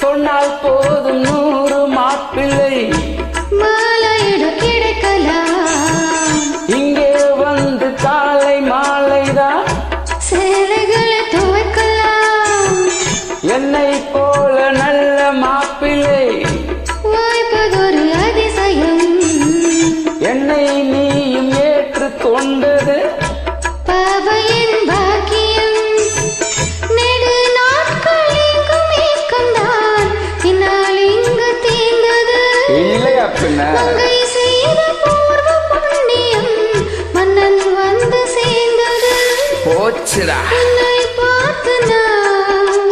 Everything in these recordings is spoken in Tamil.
சொன்னால் போதும் 100 மாப்பிள்ளை மாலையிட கிடைக்கலாம். இங்கே வந்து காலை மாலைதான் சேலைகளை துவைக்கலாம். என்னை போல நல்ல மாப்பிள்ளை வாய்ப்பதொரு அதிசயம். என்னை நீயும் ஏற்றுக்கொண்டது பாவையின் பாக்கியம். நெடு நாட்கள் எங்கும் ஏக்கம்தான், பின்னால் இங்கு தீர்ந்தது. இல்லையா பின்ன மங்கை செய்த பூர்வ புண்ணியம், மன்னன் வந்து சேர்ந்தது. போச்சுடா. உன்னை பார்த்து நான்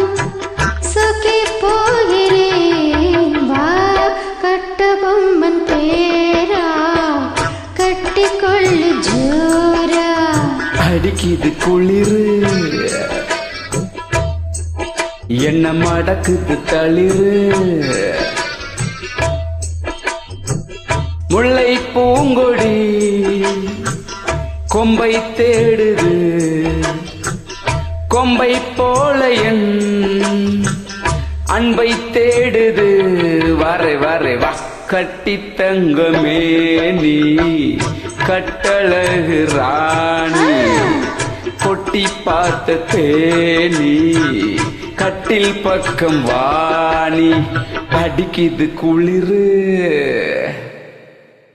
சொக்கி போகிறேன். வா கட்ட பொம்மன் பேரா, கட்டிக்கொள்ளு ஜோரா. அடிக்குது குளிரு, என்ன மடக்குது தளிரு. முல்லை பூங்கொடி கொம்பை தேடுது, கொம்பை போல என் அன்பை தேடுது. வரை வரை வா கட்டி தங்கமே நீ கட்டழகு ராணி, கொட்டி பார்த்த தேனி கட்டில் பக்கம் வாணி. அடிக்குது குளிரு.